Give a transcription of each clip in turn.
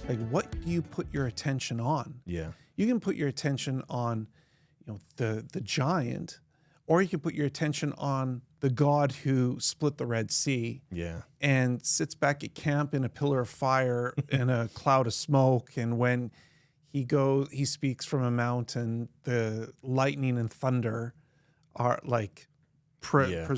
Like, what do you put your attention on? Yeah. You can put your attention on, the giant, or you can put your attention on the God who split the Red Sea Yeah. and sits back at camp in a pillar of fire and a cloud of smoke. And when he speaks from a mountain, the lightning and thunder are like Yeah.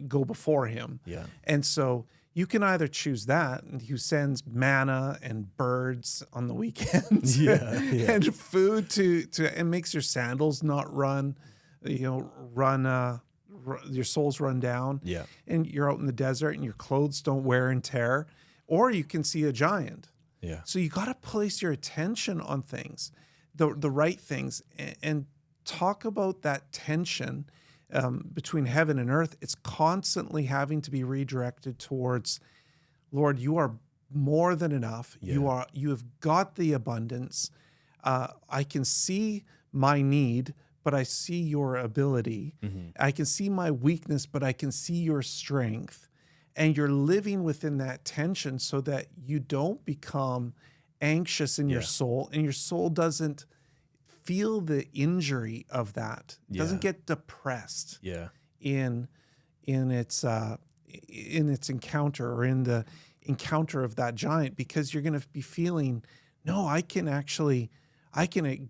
go before him. Yeah. And so you can either choose that, and who sends manna and birds on the weekends, Yeah. and food to and makes your sandals not run, your soles run down, Yeah. and you're out in the desert and your clothes don't wear and tear, or you can see a giant. Yeah. So you got to place your attention on things, the right things, and talk about that tension between heaven and earth. It's constantly having to be redirected towards, Lord, you are more than enough. Yeah. You have got the abundance. I can see my need, but I see your ability. Mm-hmm. I can see my weakness, but I can see your strength. And you're living within that tension so that you don't become anxious in your Yeah. soul, and your soul doesn't feel the injury of that. It doesn't Yeah. get depressed Yeah. in its encounter, or in the encounter of that giant, because you're going to be feeling, no, I can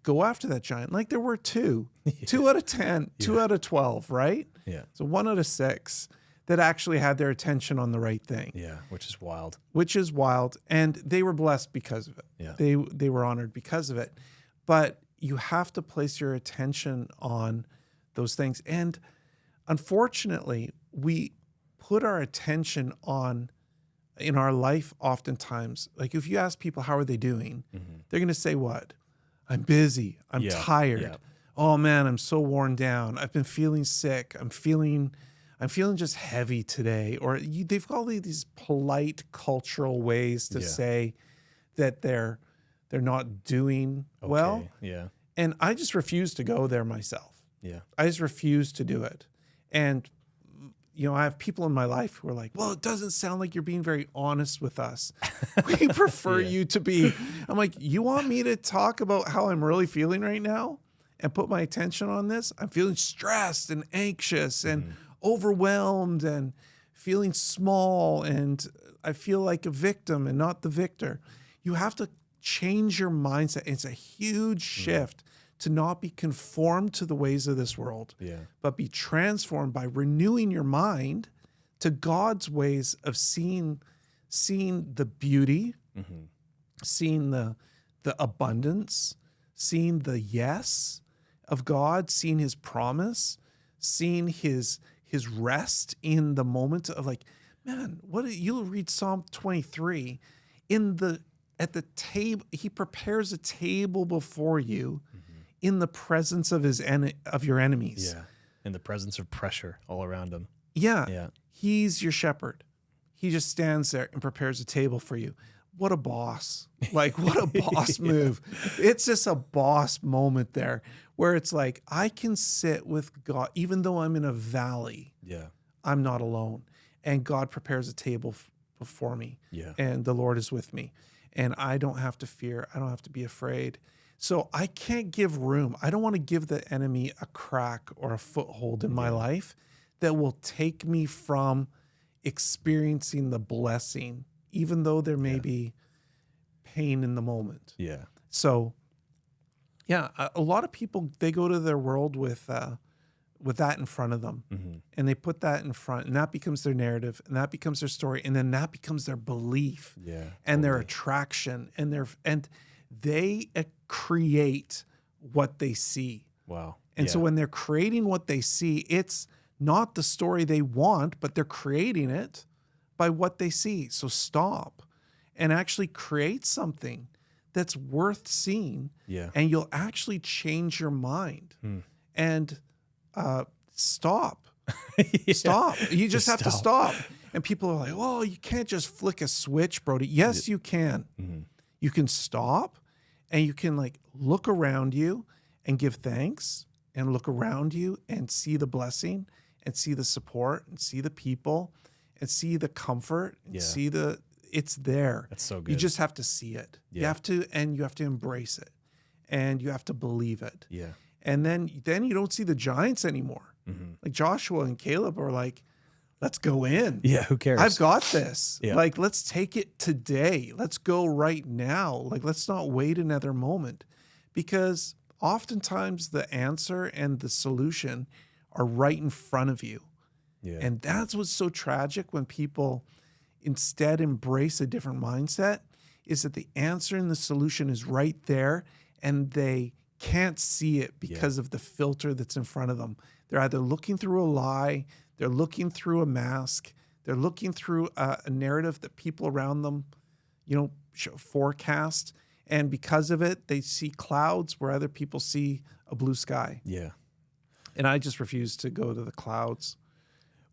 go after that giant. Like there were two out of 10, 2 out of 12, right? Yeah. So 1 out of 6 that actually had their attention on the right thing, Yeah. Which is wild. which is wild. And they were blessed because of it. Yeah. They were honored because of it. But you have to place your attention on those things. And unfortunately, we put our attention on, in our life oftentimes, like if you ask people, how are they doing? Mm-hmm. They're going to say what? I'm busy. I'm Yeah. tired. Yeah. Oh man, I'm so worn down. I've been feeling sick. I'm feeling just heavy today. Or they've got all these polite cultural ways to Yeah. say that they're not doing well. Okay. Yeah. And I just refuse to go there myself. Yeah. I just refuse to do it. And, I have people in my life who are like, well, it doesn't sound like you're being very honest with us. We prefer Yeah. you to be. I'm like, you want me to talk about how I'm really feeling right now and put my attention on this? I'm feeling stressed and anxious and overwhelmed and feeling small. And I feel like a victim and not the victor. You have to change your mindset. It's a huge shift to not be conformed to the ways of this world, Yeah. but be transformed by renewing your mind to God's ways of seeing the beauty, Mm-hmm. seeing the abundance, seeing the yes of God, seeing his promise, seeing his rest in the moment of like, man, you'll read Psalm 23 at the table. He prepares a table before you in the presence of of your enemies. Yeah. In the presence of pressure all around him. Yeah. Yeah. He's your shepherd. He just stands there and prepares a table for you. What a boss. Like, what a boss move. It's just a boss moment there where it's like, I can sit with God, even though I'm in a valley, Yeah. I'm not alone. And God prepares a table before me. Yeah. And the Lord is with me. And I don't have to fear. I don't have to be afraid. So I can't give room. I don't want to give the enemy a crack or a foothold in my life that will take me from experiencing the blessing, even though there may be pain in the moment. Yeah. So, yeah, a lot of people, they go to their world with that in front of them, Mm-hmm. and they put that in front, and that becomes their narrative, and that becomes their story, and then that becomes their belief Yeah. and their totally. attraction, and they create what they see. Wow. And so when they're creating what they see, it's not the story they want, but they're creating it by what they see. So stop and actually create something that's worth seeing, Yeah. and you'll actually change your mind. And stop. Yeah. Stop. You just have to stop. stop. And people are like, oh, you can't just flick a switch, Brody. Yes, you can. Mm-hmm. You can stop, and you can like look around you and give thanks, and look around you and see the blessing, and see the support, and see the people, and see the comfort, and Yeah. see it's there. That's so You good. just have to see it. You Yeah. have to, and you have to embrace it, and you have to believe it. Yeah. And then you don't see the giants anymore. Mm-hmm. Like Joshua and Caleb are like, let's go in. Yeah. Who cares? I've got this. Yeah. Like, let's take it today. Let's go right now. Like, let's not wait another moment, because oftentimes the answer and the solution are right in front of you. Yeah. And that's what's so tragic when people instead embrace a different mindset, is that the answer and the solution is right there and they can't see it because of the filter that's in front of them. They're either looking through a lie, they're looking through a mask, they're looking through a narrative that people around them, forecast. And because of it, they see clouds where other people see a blue sky. Yeah. And I just refuse to go to the clouds.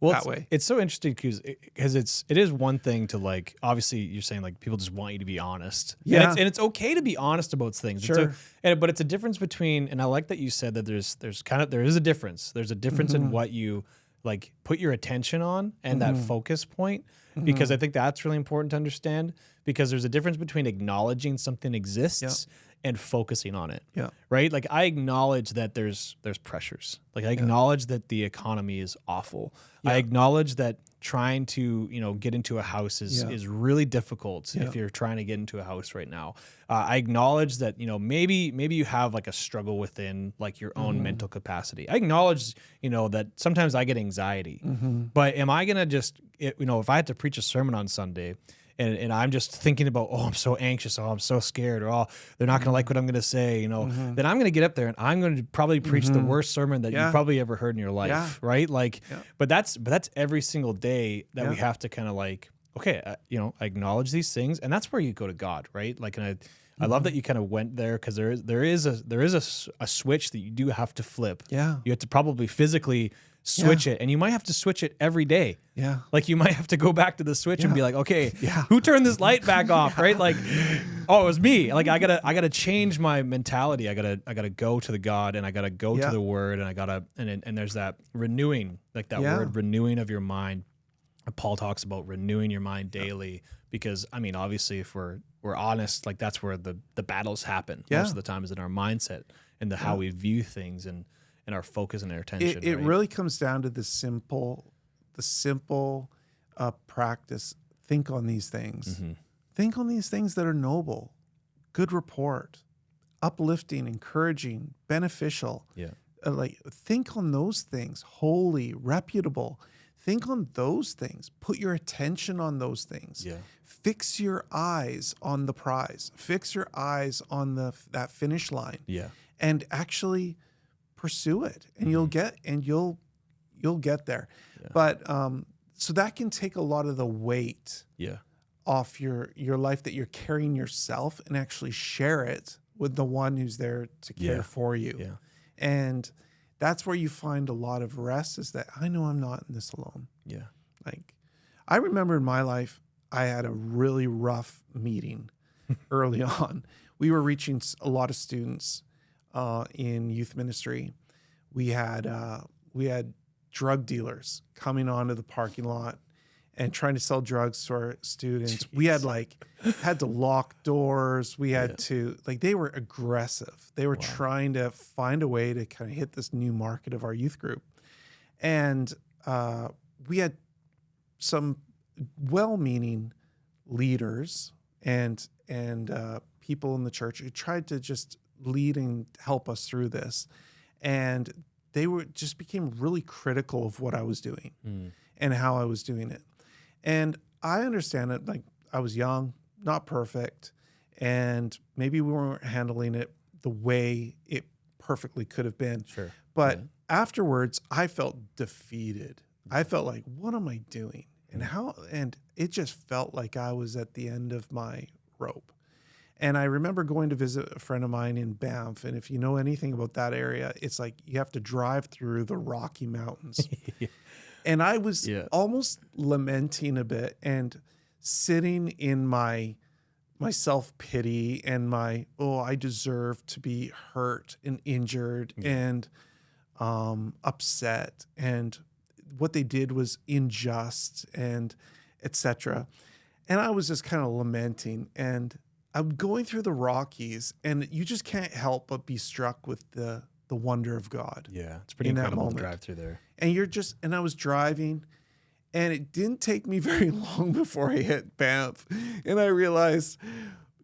Well, that way. It's so interesting because it is one thing to, like, obviously you're saying like people just want you to be honest. Yeah. And it's okay to be honest about things. Sure. But it's a difference between, and I like that you said that there is a difference. There's a difference in what you like put your attention on and that focus point, because I think that's really important to understand, because there's a difference between acknowledging something exists and focusing on it. Yeah. Right? Like, I acknowledge that there's pressures. Like, I acknowledge that the economy is awful. I acknowledge that trying to, get into a house is really difficult if you're trying to get into a house right now. I acknowledge that, maybe you have like a struggle within like your own mental capacity. I acknowledge, that sometimes I get anxiety, but am I going to just, if I had to preach a sermon on Sunday, and I'm just thinking about, I'm so anxious, I'm so scared, or they're not going to like what I'm going to say, then I'm going to get up there and I'm going to probably preach the worst sermon that you've probably ever heard in your life, right? Like, but that's every single day that we have to kind of like, okay, I acknowledge these things, and that's where you go to God, right? Like, and I love that you kind of went there, because there is a switch that you do have to flip. Yeah. You have to probably physically switch it, and you might have to switch it every day. Yeah. Like, you might have to go back to the switch and be like, okay, Yeah. who turned this light back off? Right? Like, it was me. Like, I gotta change my mentality. I gotta go to the God, and I gotta go to the Word, and and there's that renewing, like that word renewing of your mind. Paul talks about renewing your mind daily, because obviously if we're honest, like, that's where the battles happen most of the time, is in our mindset and how we view things and our focus and our attention. It really comes down to the simple practice. Think on these things. Think on these things that are noble, good report, uplifting, encouraging, beneficial. Yeah. Think on those things, holy, reputable. Think on those things. Put your attention on those things. Yeah. Fix your eyes on the prize. Fix your eyes on that finish line. Yeah. And actually pursue it, and you'll get there. Yeah. But so that can take a lot of the weight off your life that you're carrying yourself, and actually share it with the one who's there to care for you. Yeah. And that's where you find a lot of rest, is that I know I'm not in this alone. Yeah. Like, I remember in my life, I had a really rough meeting early on. We were reaching a lot of students in youth ministry. We had drug dealers coming onto the parking lot and trying to sell drugs to our students. Jeez. We had to lock doors. We had to, they were aggressive. They were trying to find a way to kind of hit this new market of our youth group. And we had some well-meaning leaders and people in the church who tried to just lead and help us through this. And they became really critical of what I was doing and how I was doing it. And I understand it. Like, I was young, not perfect, and maybe we weren't handling it the way it perfectly could have been. Sure. But afterwards, I felt defeated. I felt like, what am I doing? And it just felt like I was at the end of my rope. And I remember going to visit a friend of mine in Banff. And if you know anything about that area, it's like you have to drive through the Rocky Mountains. And I was almost lamenting a bit and sitting in my self-pity and I deserve to be hurt and injured and upset. And what they did was unjust and etc. And I was just kind of lamenting, and I'm going through the Rockies, and you just can't help but be struck with the wonder of God. Yeah, it's pretty in that incredible to moment. drive through there. And I was driving, and it didn't take me very long before I hit Banff, and I realized,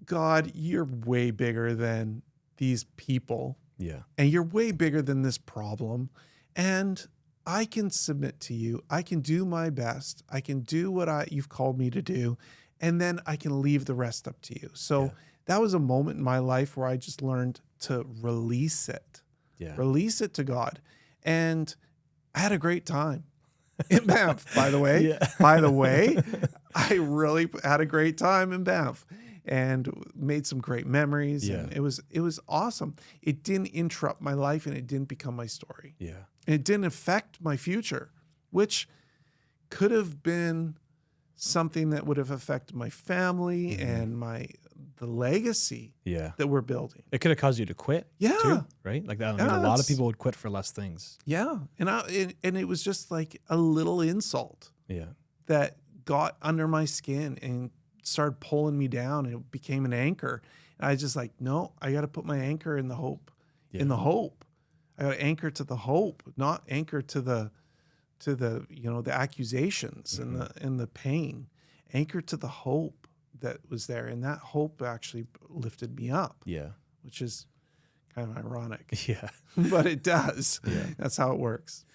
God, you're way bigger than these people, Yeah. and you're way bigger than this problem, and I can submit to you. I can do my best. I can do what you've called me to do, and then I can leave the rest up to you. So that was a moment in my life where I just learned to release it. Yeah. Release it to God. And I had a great time in Banff, by the way. Yeah. By the way, I really had a great time in Banff and made some great memories. Yeah. And it was awesome. It didn't interrupt my life, and it didn't become my story. Yeah. And it didn't affect my future, which could have been something that would have affected my family and the legacy Yeah. that we're building. It could have caused you to quit. Yeah. Too, right? Like that. I mean, a lot of people would quit for less things. Yeah. And it was just like a little insult Yeah. that got under my skin and started pulling me down, and it became an anchor. And I was just like, no, I got to put my anchor in the hope. Yeah. In the hope. I got to anchor to the hope, not anchor to the the accusations and the pain. Anchor to the hope that was there, and that hope actually lifted me up. Yeah. Which is kind of ironic. Yeah. But it does. Yeah. That's how it works.